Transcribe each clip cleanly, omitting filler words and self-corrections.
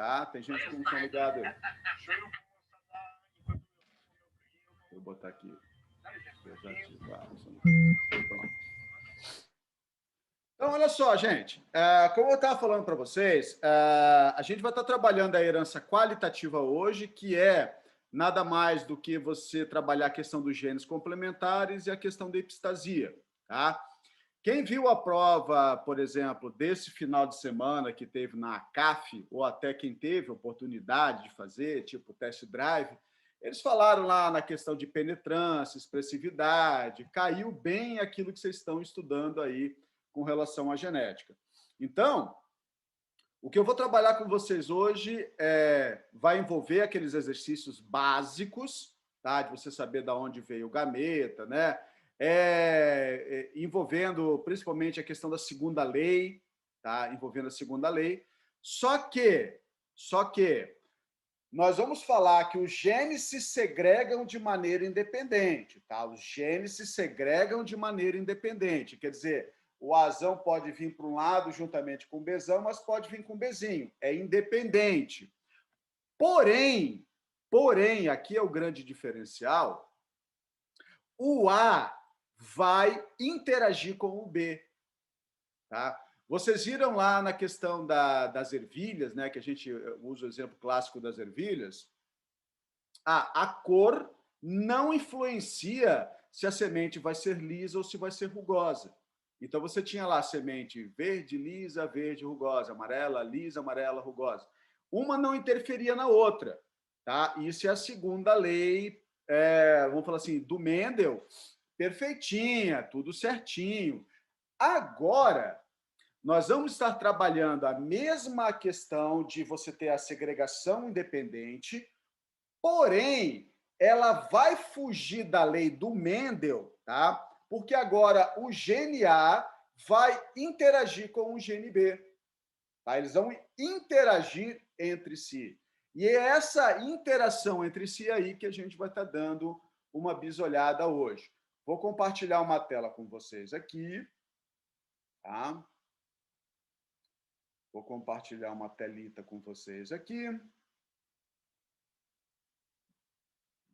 tá? Tem gente que não está ligado aí. Vou botar aqui. Desativar. Pronto. Então, olha só, gente. Como eu estava falando para vocês, a gente vai estar trabalhando a herança qualitativa hoje, que é nada mais do que você trabalhar a questão dos genes complementares e a questão da epistasia, tá? Quem viu a prova, por exemplo, desse final de semana que teve na ACAF, ou até quem teve oportunidade de fazer, tipo test drive, eles falaram lá na questão de penetrância, expressividade, caiu bem aquilo que vocês estão estudando aí com relação à genética. Então, o que eu vou trabalhar com vocês hoje vai envolver aqueles exercícios básicos, tá? De você saber de onde veio o gameta, né? Envolvendo principalmente a questão da segunda lei, tá? Envolvendo a segunda lei. Só que nós vamos falar que os genes se segregam de maneira independente, tá? Os genes se segregam de maneira independente. Quer dizer, o Azão pode vir para um lado juntamente com o Bzão, mas pode vir com o Bzinho. É independente. Porém, aqui é o grande diferencial, o A vai interagir com o B, tá? Vocês viram lá na questão das ervilhas, né, que a gente usa o exemplo clássico das ervilhas, a cor não influencia se a semente vai ser lisa ou se vai ser rugosa. Então, você tinha lá a semente verde, lisa, verde, rugosa, amarela, lisa, amarela, rugosa. Uma não interferia na outra, tá? Isso é a segunda lei, vamos falar assim, do Mendel, perfeitinha, tudo certinho. Agora, nós vamos estar trabalhando a mesma questão de você ter a segregação independente, porém, ela vai fugir da lei do Mendel, tá? Porque agora o gene A vai interagir com o gene B. Tá? Eles vão interagir entre si. E é essa interação entre si aí que a gente vai estar dando uma bisolhada hoje. Vou compartilhar uma tela com vocês aqui. Tá? Vou compartilhar uma telita com vocês aqui.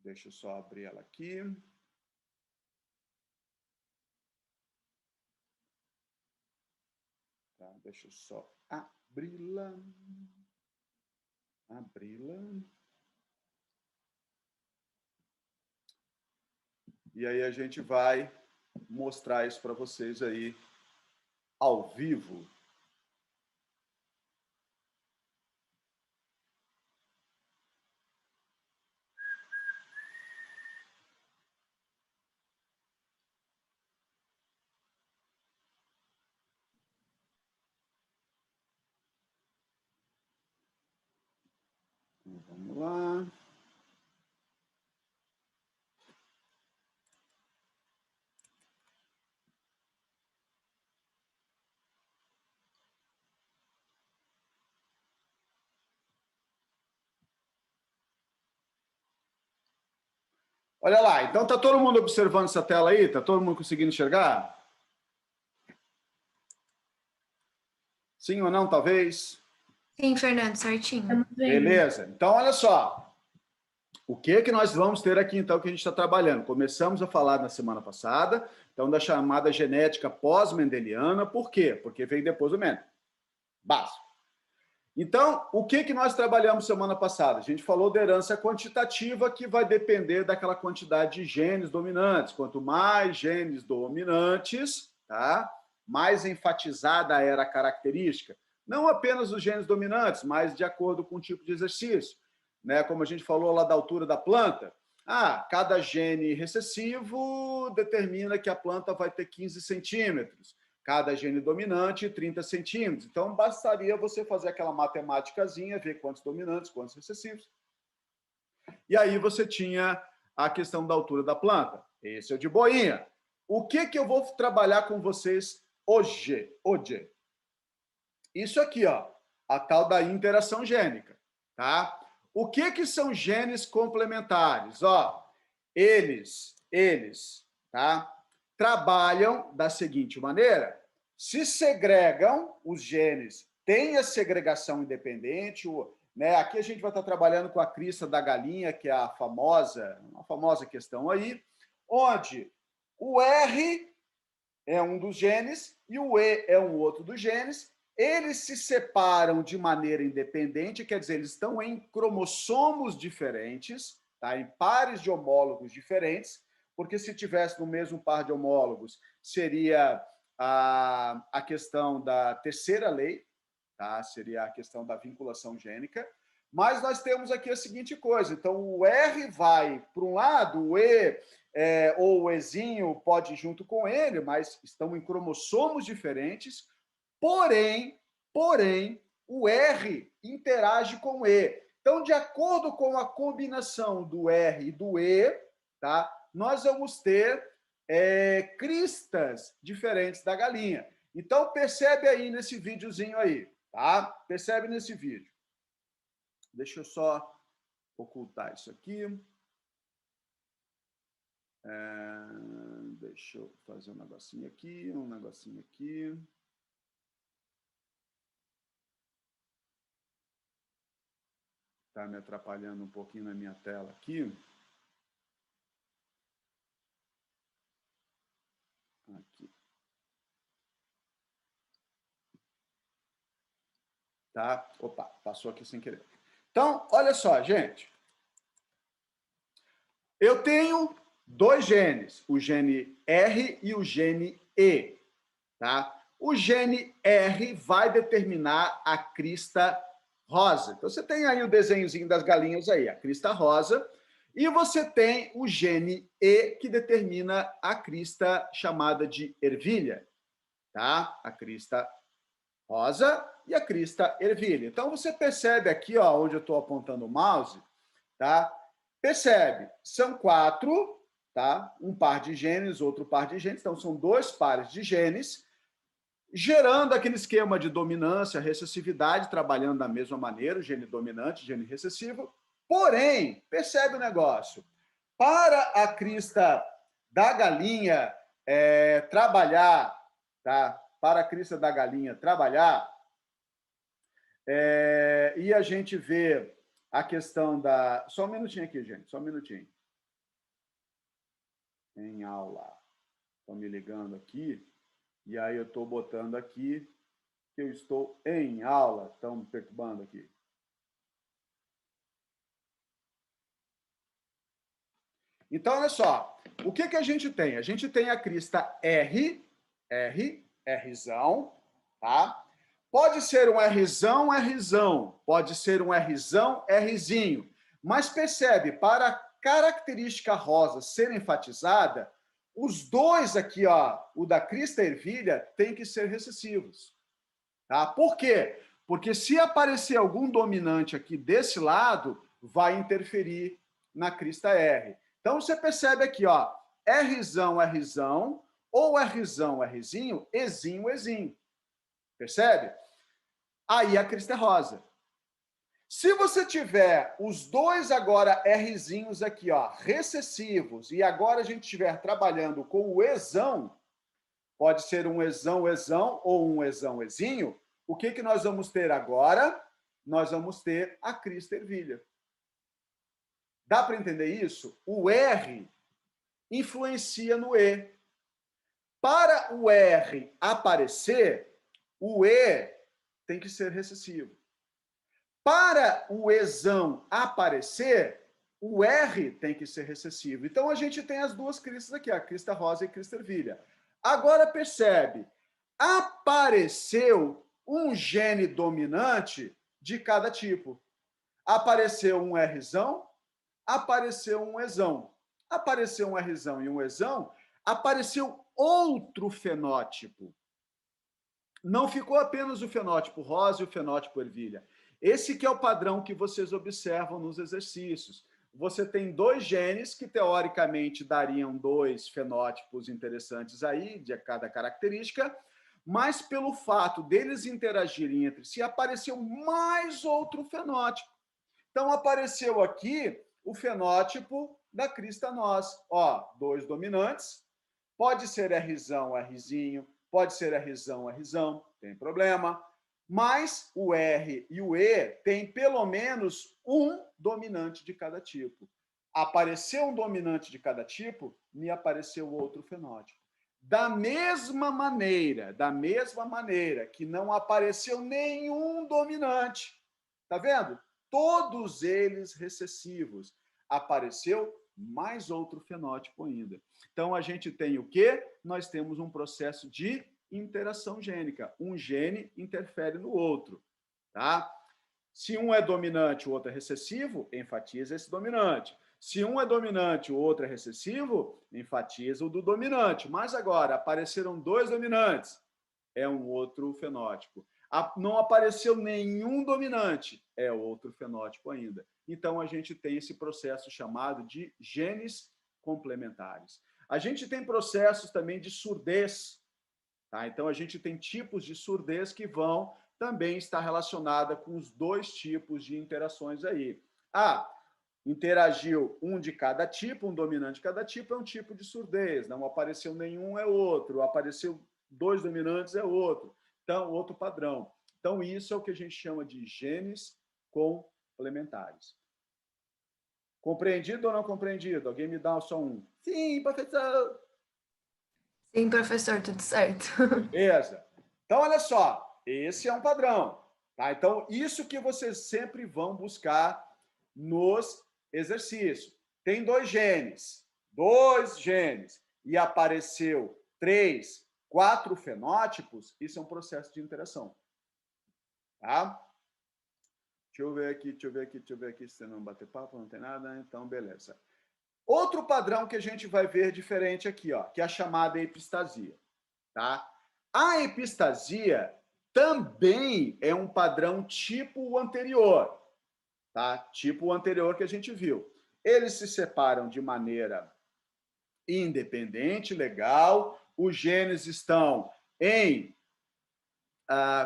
Deixa eu só abrir ela aqui. Tá, deixa eu só abri-la. E aí a gente vai mostrar isso para vocês aí ao vivo. Então, vamos lá. Olha lá, então tá todo mundo observando essa tela aí? Tá todo mundo conseguindo enxergar? Sim ou não, talvez? Sim, Fernando, certinho. Beleza. Então, olha só. O que nós vamos ter aqui, então, que a gente está trabalhando? Começamos a falar na semana passada, então, da chamada genética pós-mendeliana. Por quê? Porque veio depois do Mendel. Básico. Então, o que nós trabalhamos semana passada? A gente falou da herança quantitativa, que vai depender daquela quantidade de genes dominantes. Quanto mais genes dominantes, tá? Mais enfatizada era a característica. Não apenas os genes dominantes, mas de acordo com o tipo de exercício. Né? Como a gente falou lá da altura da planta, cada gene recessivo determina que a planta vai ter 15 centímetros. Cada gene dominante, 30 centímetros. Então, bastaria você fazer aquela matemáticazinha, ver quantos dominantes, quantos recessivos. E aí você tinha a questão da altura da planta. Esse é o de boinha. O que eu vou trabalhar com vocês hoje? Isso aqui, ó, a tal da interação gênica, tá? O que são genes complementares? Ó, eles, tá? Trabalham da seguinte maneira: se segregam os genes, tem a segregação independente, né? Aqui a gente vai estar trabalhando com a crista da galinha, que é uma famosa questão aí, onde o R é um dos genes e o E é um outro dos genes. Eles se separam de maneira independente, quer dizer, eles estão em cromossomos diferentes, tá? Em pares de homólogos diferentes, porque se tivesse no mesmo par de homólogos, seria a questão da terceira lei, tá? Seria a questão da vinculação gênica. Mas nós temos aqui a seguinte coisa: então o R vai para um lado, o E ou o Ezinho pode ir junto com ele, mas estão em cromossomos diferentes. Porém, o R interage com o E. Então, de acordo com a combinação do R e do E, tá? Nós vamos ter cristas diferentes da galinha. Então, percebe aí nesse videozinho aí, tá? Percebe nesse vídeo. Deixa eu só ocultar isso aqui. Deixa eu fazer um negocinho aqui, um negocinho aqui. Está me atrapalhando um pouquinho na minha tela aqui. Aqui. Tá? Opa, passou aqui sem querer. Então, olha só, gente. Eu tenho dois genes, o gene R e o gene E, tá? O gene R vai determinar a crista rosa. Então, você tem aí o desenhozinho das galinhas aí, a crista rosa, e você tem o gene E, que determina a crista chamada de ervilha, tá? A crista rosa e a crista ervilha. Então, você percebe aqui, ó, onde eu estou apontando o mouse, tá? Percebe, são 4, tá? Um par de genes, outro par de genes, então são 2 pares de genes, gerando aquele esquema de dominância, recessividade, trabalhando da mesma maneira, o gene dominante, gene recessivo. Porém, percebe o negócio, para a crista da galinha trabalhar, tá? Para a crista da galinha trabalhar, e a gente vê a questão da... Só um minutinho aqui, gente, só um minutinho. Em aula. Estão me ligando aqui, e aí eu estou botando aqui que eu estou em aula. Estão me perturbando aqui. Então, olha só. O que a gente tem? A gente tem a crista R, Rzão, tá? Pode ser um Rzão, Rzão. Pode ser um Rzão, Rzinho. Mas percebe, para a característica rosa ser enfatizada, os dois aqui, ó, o da crista ervilha, tem que ser recessivos. Tá? Por quê? Porque se aparecer algum dominante aqui desse lado, vai interferir na crista R. Então, você percebe aqui, ó, Rzão, Rzão, ou Rzão, Rzinho, Ezinho, Ezinho. Percebe? Aí a crista é rosa. Se você tiver os dois agora Rzinhos aqui, ó, recessivos, e agora a gente estiver trabalhando com o Ezão, pode ser um Ezão, Ezão, ou um Ezão, Ezinho, o que nós vamos ter agora? Nós vamos ter a crista ervilha. Dá para entender isso? O R influencia no E. Para o R aparecer, o E tem que ser recessivo. Para o Ezão aparecer, o R tem que ser recessivo. Então, a gente tem as duas cristas aqui, a crista rosa e a crista ervilha. Agora, percebe, apareceu um gene dominante de cada tipo. Apareceu um Rzão, apareceu um Ezão. Apareceu um Rzão e um Ezão, apareceu outro fenótipo. Não ficou apenas o fenótipo rosa e o fenótipo ervilha. Esse que é o padrão que vocês observam nos exercícios. Você tem dois genes que, teoricamente, dariam dois fenótipos interessantes aí, de cada característica, mas pelo fato deles interagirem entre si, apareceu mais outro fenótipo. Então, apareceu aqui o fenótipo da crista nós. Ó, dois dominantes, pode ser Rzão, Rzinho, pode ser Rzão, Rzão, tem problema. Mas o R e o E têm pelo menos um dominante de cada tipo. Apareceu um dominante de cada tipo, me apareceu outro fenótipo. Da mesma maneira que não apareceu nenhum dominante, tá vendo? Todos eles recessivos. Apareceu mais outro fenótipo ainda. Então, a gente tem o quê? Nós temos um processo de interação gênica. Um gene interfere no outro, tá? Se um é dominante, o outro é recessivo, enfatiza esse dominante. Se um é dominante, o outro é recessivo, enfatiza o do dominante. Mas agora, apareceram dois dominantes, é um outro fenótipo. Não apareceu nenhum dominante, é outro fenótipo ainda. Então, a gente tem esse processo chamado de genes complementares. A gente tem processos também de surdez, tá? Então, a gente tem tipos de surdez que vão também estar relacionada com os dois tipos de interações aí. Interagiu um de cada tipo, um dominante de cada tipo, é um tipo de surdez. Não apareceu nenhum, é outro. Apareceu dois dominantes, é outro. Então, outro padrão. Então, isso é o que a gente chama de genes complementares. Compreendido ou não compreendido? Alguém me dá só um. Sim, professor. Sim, professor, tudo certo. Beleza. Então, olha só. Esse é um padrão. Tá? Então, isso que vocês sempre vão buscar nos exercícios. Tem dois genes, e apareceu 3, 4 fenótipos, isso é um processo de interação. Tá? Deixa eu ver aqui, se não bater papo, não tem nada, então beleza. Outro padrão que a gente vai ver diferente aqui, ó, que é a chamada epistasia. Tá? A epistasia também é um padrão tipo o anterior, tá? Tipo o anterior que a gente viu. Eles se separam de maneira independente, legal. Os genes estão em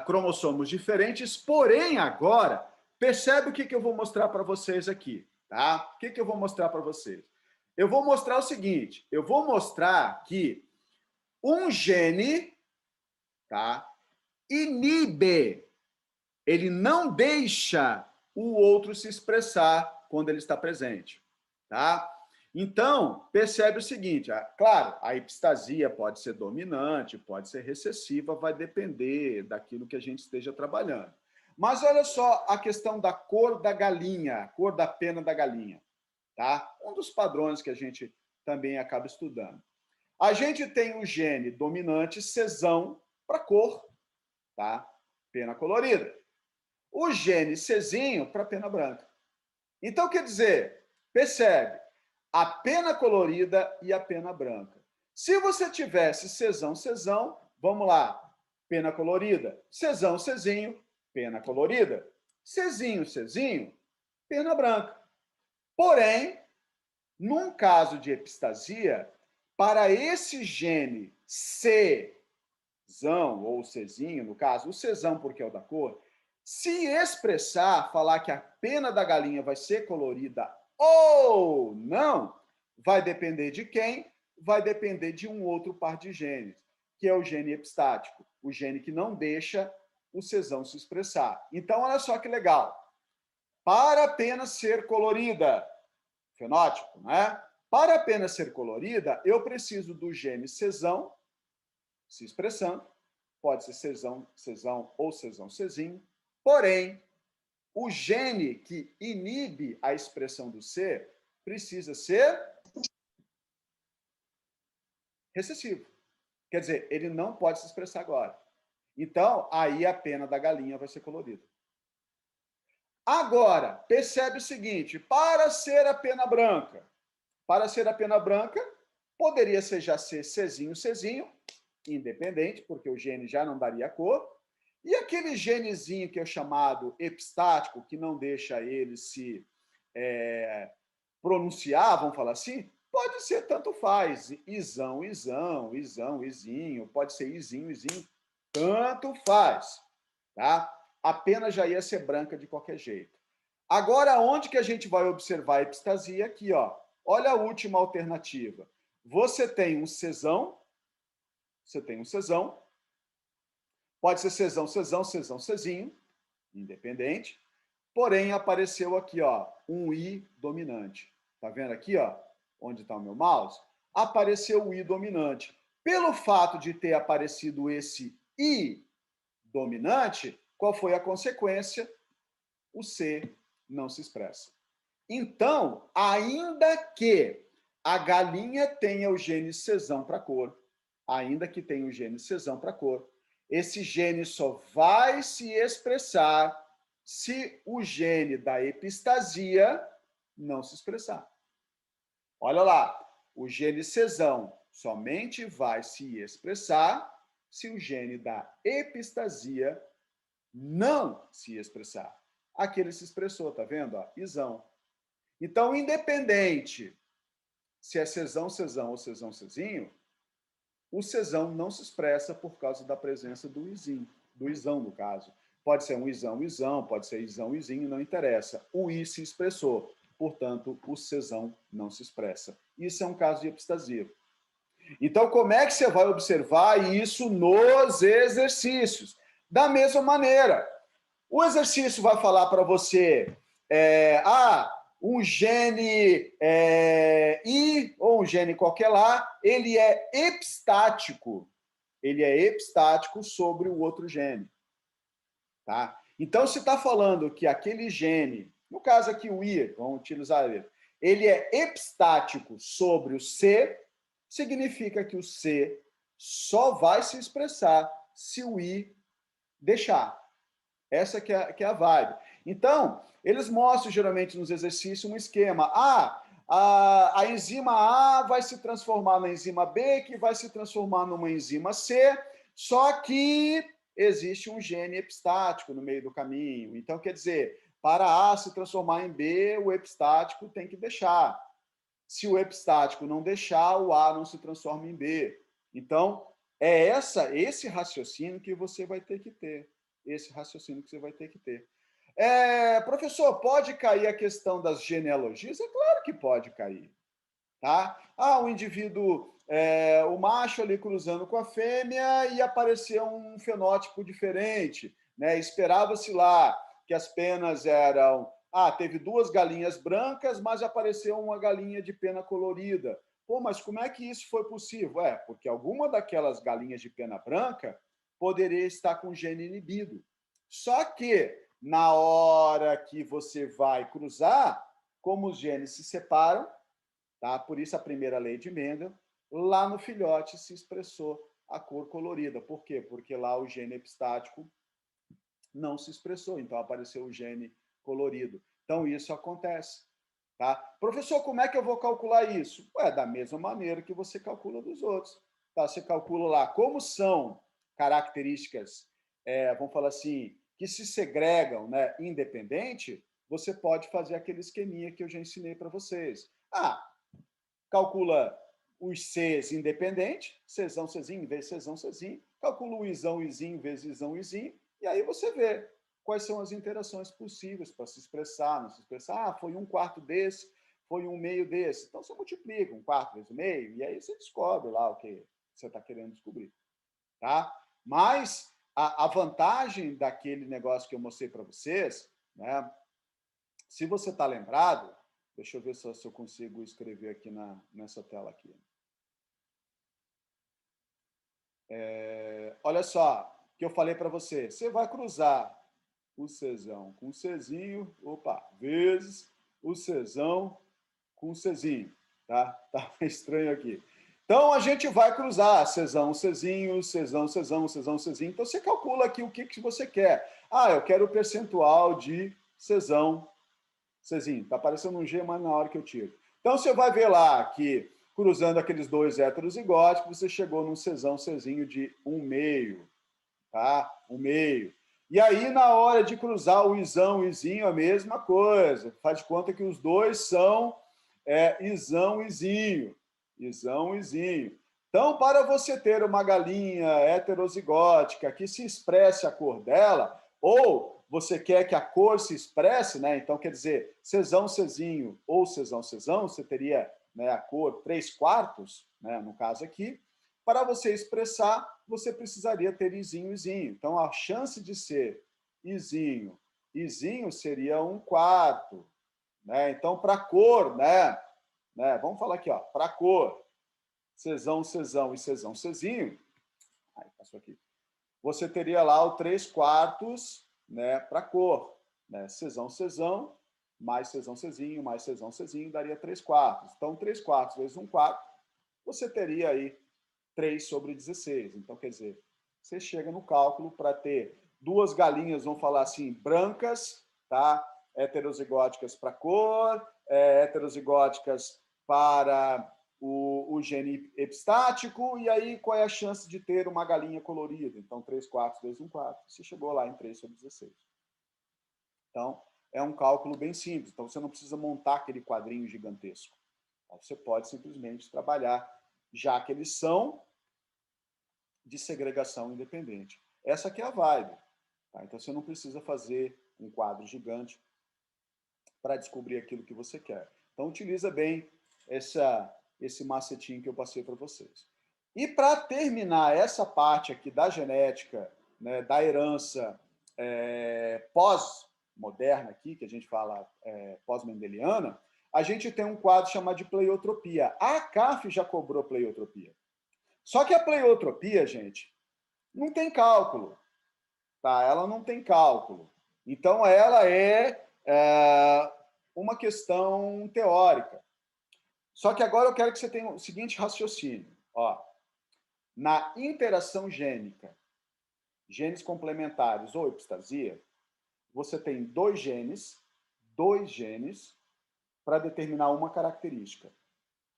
cromossomos diferentes, porém agora, percebe o que eu vou mostrar para vocês aqui, tá? O que eu vou mostrar para vocês? Eu vou mostrar o seguinte, eu vou mostrar que um gene, tá, inibe, ele não deixa o outro se expressar quando ele está presente, tá? Então, percebe o seguinte, claro, a epistasia pode ser dominante, pode ser recessiva, vai depender daquilo que a gente esteja trabalhando. Mas olha só a questão da cor da galinha, cor da pena da galinha, tá? Um dos padrões que a gente também acaba estudando. A gente tem o gene dominante cesão para cor, tá? Pena colorida. O gene Czinho para pena branca. Então, quer dizer, percebe, a pena colorida e a pena branca. Se você tivesse Czão, vamos lá, pena colorida, Czinho, pena colorida, Czinho, pena branca. Porém, num caso de epistasia, para esse gene Czão ou Czinho, no caso, o Czão porque é o da cor, se expressar, falar que a pena da galinha vai ser colorida ou não, vai depender de quem? Vai depender de um outro par de genes, que é o gene epistático, o gene que não deixa o Czão se expressar. Então, olha só que legal. Para a pena ser colorida, fenótipo, né? Para a pena ser colorida, eu preciso do gene Czão se expressando, pode ser Czão ou Czinho, porém, o gene que inibe a expressão do C precisa ser recessivo. Quer dizer, ele não pode se expressar agora. Então, aí a pena da galinha vai ser colorida. Agora, percebe o seguinte, para ser a pena branca, poderia ser já ser Czinho, independente, porque o gene já não daria cor, e aquele genezinho que é chamado epistático, que não deixa ele se pronunciar, vamos falar assim, pode ser tanto faz, isão, izinho, pode ser izinho, tanto faz, tá? A pena já ia ser branca de qualquer jeito. Agora, onde que a gente vai observar a epistasia? Aqui, ó. Olha a última alternativa. Você tem um Czão, Pode ser Czão, Czão, Czão, Czinho, independente. Porém, apareceu aqui, ó, um I dominante. Tá vendo aqui, ó, onde está o meu mouse? Apareceu o I dominante. Pelo fato de ter aparecido esse I dominante, qual foi a consequência? O C não se expressa. Então, ainda que a galinha tenha o gene Czão para cor, ainda que tenha o gene Czão para cor, esse gene só vai se expressar se o gene da epistasia não se expressar. Olha lá, o gene Czão somente vai se expressar se o gene da epistasia não se expressar. Aqui ele se expressou, tá vendo? Ó, Izão. Então, independente se é Czão, Czão ou Czão, Czinho, o Czão não se expressa por causa da presença do Izinho, do Izão, no caso. Pode ser um Izão, Izão, pode ser Izão, Izinho, não interessa. O I se expressou, portanto, o Czão não se expressa. Isso é um caso de epistasia. Então, como é que você vai observar isso nos exercícios? Da mesma maneira, o exercício vai falar para você, um gene I, ou um gene qualquer lá, ele é epistático. Ele é epistático sobre o outro gene. Tá? Então, se está falando que aquele gene, no caso aqui o I, vamos utilizar ele é epistático sobre o C, significa que o C só vai se expressar se o I deixar. Essa que é a vibe. Então, eles mostram geralmente nos exercícios um esquema. A enzima A vai se transformar na enzima B, que vai se transformar numa enzima C, só que existe um gene epistático no meio do caminho. Então, quer dizer, para A se transformar em B, o epistático tem que deixar. Se o epistático não deixar, o A não se transforma em B. Então, é esse raciocínio que você vai ter que ter. Esse raciocínio que você vai ter que ter. Professor, pode cair a questão das genealogias? É claro que pode cair. Tá? O indivíduo, o macho ali cruzando com a fêmea e apareceu um fenótipo diferente. Né? Esperava-se lá que as penas eram... teve 2 galinhas brancas, mas apareceu uma galinha de pena colorida. Pô, mas como é que isso foi possível? Porque alguma daquelas galinhas de pena branca poderia estar com o gene inibido. Só que, na hora que você vai cruzar, como os genes se separam, tá? Por isso a primeira lei de Mendel, lá no filhote se expressou a cor colorida. Por quê? Porque lá o gene epistático não se expressou, então apareceu o gene colorido. Então, isso acontece. Tá? Professor, como é que eu vou calcular isso? Da mesma maneira que você calcula dos outros. Tá? Você calcula lá como são características, vamos falar assim, que se segregam, né, independente, você pode fazer aquele esqueminha que eu já ensinei para vocês. Calcula os Cs independente, Czão, Czinho, vezes Czão, Czinho, calcula o Izão, Izinho, vezes Izão, Izinho, e aí você vê quais são as interações possíveis para se expressar, não se expressar. Foi 1/4 desse, foi 1/2 desse. Então, você multiplica 1/4 vezes 1/2, e aí você descobre lá o que você está querendo descobrir. Tá? Mas a vantagem daquele negócio que eu mostrei para vocês, né? Se você está lembrado, deixa eu ver se eu consigo escrever aqui nessa tela aqui. Olha só, o que eu falei para você. Você vai cruzar o Czão com o Czinho, vezes o Czão com o Czinho. Tá estranho aqui. Então, a gente vai cruzar Czão, Czinho, Czão, Czão, Czão, Czinho. Então, você calcula aqui o que você quer. Eu quero o percentual de Czão, Czinho. Está aparecendo um G, mas na hora que eu tiro. Então, você vai ver lá que, cruzando aqueles 2 heterozigóticos, você chegou num Czão, Czinho de 1/2. Tá? 1/2. E aí, na hora de cruzar o Izão, Izinho, a mesma coisa. Faz de conta que os dois são Izão, Izinho. Izão, Izinho. Então, para você ter uma galinha heterozigótica que se expresse a cor dela, ou você quer que a cor se expresse, né? Então, quer dizer, Czão, Czinho ou Czão, Czão, você teria, né, a cor 3/4, né, no caso aqui. Para você expressar, você precisaria ter izinho, izinho. Então, a chance de ser izinho, izinho seria 1/4. Né? Então, para cor, né? Vamos falar aqui, para cor, Czão, Czão e Czão, Czinho, aí, passou aqui. Você teria lá o 3/4, né, para cor. Né? Czão, Czão, mais Czão, Czinho, mais Czão, Czinho, daria 3/4. Então, 3/4 vezes 1/4, você teria aí 3/16. Então, quer dizer, você chega no cálculo para ter duas galinhas, vamos falar assim, brancas, tá? Heterozigóticas para cor, heterozigóticas para o gene epistático, e aí qual é a chance de ter uma galinha colorida? Então, 3/4 vezes 1/4, você chegou lá em 3/16. Então, é um cálculo bem simples, então você não precisa montar aquele quadrinho gigantesco. Você pode simplesmente trabalhar, já que eles são de segregação independente. Essa aqui é a vibe. Tá? Então, você não precisa fazer um quadro gigante para descobrir aquilo que você quer. Então, utiliza bem esse macetinho que eu passei para vocês. E para terminar essa parte aqui da genética, né, da herança pós-moderna aqui, que a gente fala pós-mendeliana, a gente tem um quadro chamado de pleiotropia. A CAF já cobrou pleiotropia. Só que a pleiotropia, gente, não tem cálculo. Tá? Ela não tem cálculo. Então, ela é uma questão teórica. Só que agora eu quero que você tenha o seguinte raciocínio. Ó, na interação gênica, genes complementares ou epistasia, você tem dois genes para determinar uma característica.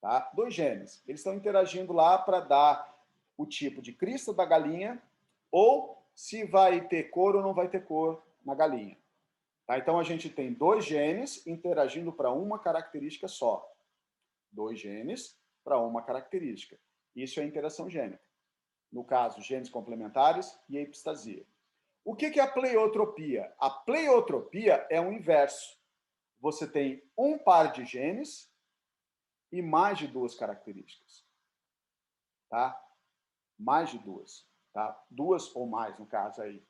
Tá? Dois genes. Eles estão interagindo lá para dar o tipo de crista da galinha ou se vai ter cor ou não vai ter cor na galinha. Tá? Então, a gente tem dois genes interagindo para uma característica só. Dois genes para uma característica. Isso é interação gênica. No caso, genes complementares e a epistasia. O que é a pleiotropia? A pleiotropia é o inverso. Você tem um par de genes e mais de duas características. Tá? Mais de duas. Tá? Duas ou mais, no caso aí.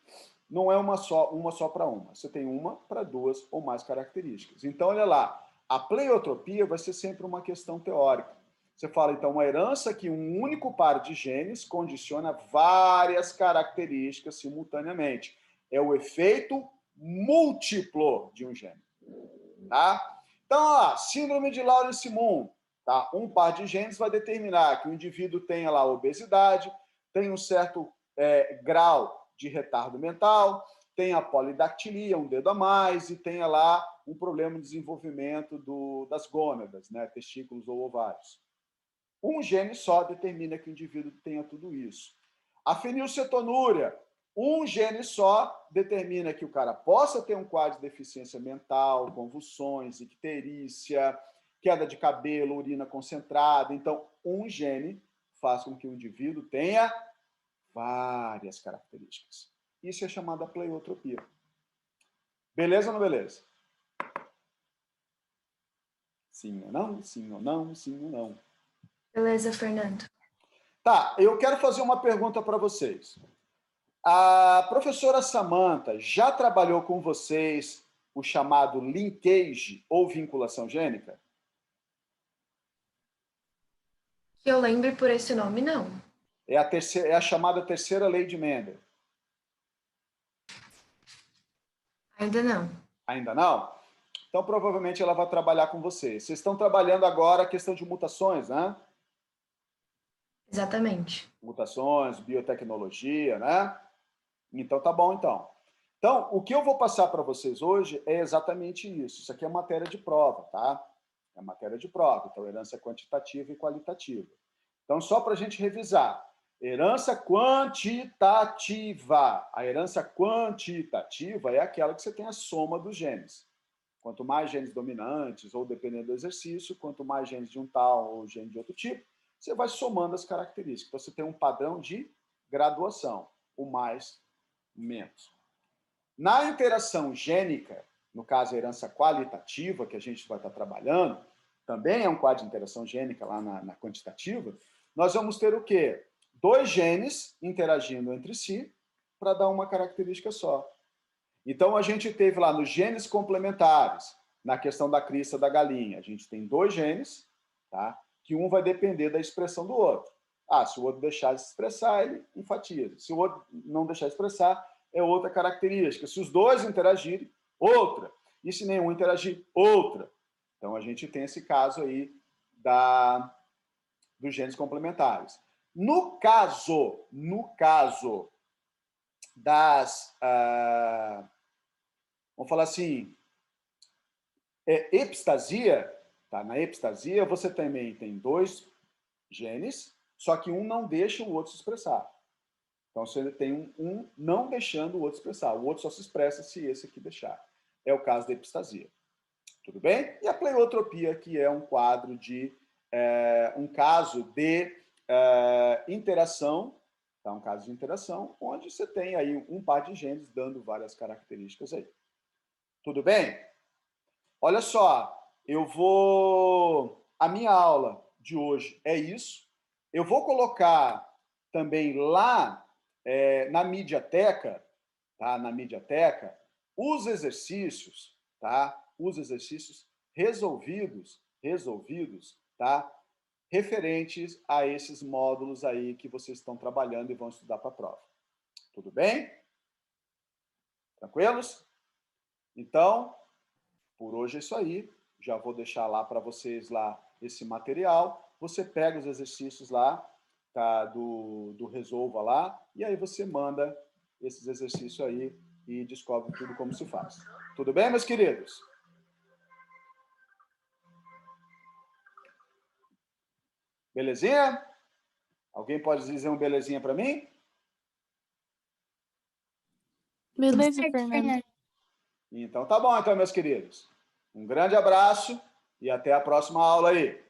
Não é uma só para uma. Você tem uma para duas ou mais características. Então, olha lá. A pleiotropia vai ser sempre uma questão teórica. Você fala, então, uma herança que um único par de genes condiciona várias características simultaneamente. É o efeito múltiplo de um gene. Tá? Então, ó, síndrome de Lawrence-Simon. Tá? Um par de genes vai determinar que o indivíduo tenha lá obesidade, tem um certo grau de retardo mental, tenha polidactilia, um dedo a mais, e tenha lá um problema de desenvolvimento das gônadas, né? Testículos ou ovários. Um gene só determina que o indivíduo tenha tudo isso. A fenilcetonúria, um gene só determina que o cara possa ter um quadro de deficiência mental, convulsões, icterícia, queda de cabelo, urina concentrada. Então, um gene faz com que o indivíduo tenha várias características. Isso é chamada pleiotropia. Beleza ou não beleza? Sim ou não? Sim ou não? Sim ou não? Beleza, Fernando. Tá, eu quero fazer uma pergunta para vocês. A professora Samantha já trabalhou com vocês o chamado linkage ou vinculação gênica? Que eu lembre por esse nome, não. É a chamada terceira lei de Mendel. Ainda não. Ainda não? Então, provavelmente, ela vai trabalhar com vocês. Vocês estão trabalhando agora a questão de mutações, né? Exatamente. Mutações, biotecnologia, né? Então, tá bom, então. Então, o que eu vou passar para vocês hoje é exatamente isso. Isso aqui é matéria de prova, tá? É matéria de prova. Então, herança quantitativa e qualitativa. Então, só para a gente revisar. Herança quantitativa. A herança quantitativa é aquela que você tem a soma dos genes. Quanto mais genes dominantes, ou dependendo do exercício, quanto mais genes de um tal ou gene de outro tipo, você vai somando as características. Então, você tem um padrão de graduação. O mais, menos. Na interação gênica, no caso a herança qualitativa, que a gente vai estar trabalhando, também é um quadro de interação gênica lá na quantitativa, nós vamos ter o quê? dois genes interagindo entre si para dar uma característica só. Então, a gente teve lá nos genes complementares, na questão da crista da galinha, a gente tem dois genes, tá? Que um vai depender da expressão do outro. Se o outro deixar de se expressar, ele enfatiza. Se o outro não deixar de expressar, é outra característica. Se os dois interagirem, outra. E se nenhum interagir, outra. Então, a gente tem esse caso aí dos genes complementares. No caso das... vamos falar assim, epistasia, tá? Na epistasia, você também tem dois genes, só que um não deixa o outro se expressar. Então, você tem um não deixando o outro expressar. O outro só se expressa se esse aqui deixar. É o caso da epistasia. Tudo bem? E a pleiotropia, que é um quadro de... um caso de interação, tá? Um caso de interação, onde você tem aí um par de genes dando várias características aí. Tudo bem? Olha só, a minha aula de hoje é isso. Eu vou colocar também lá na Mediateca, tá? Na Mediateca, os exercícios, tá? Os exercícios resolvidos, tá? Referentes a esses módulos aí que vocês estão trabalhando e vão estudar para a prova. Tudo bem? Tranquilos? Então, por hoje é isso aí. Já vou deixar lá para vocês lá esse material. Você pega os exercícios lá, tá? do Resolva lá, e aí você manda esses exercícios aí e descobre tudo como se faz. Tudo bem, meus queridos? Belezinha? Alguém pode dizer um belezinha para mim? Beleza, Fernando. Então tá bom, então, meus queridos. Um grande abraço e até a próxima aula aí.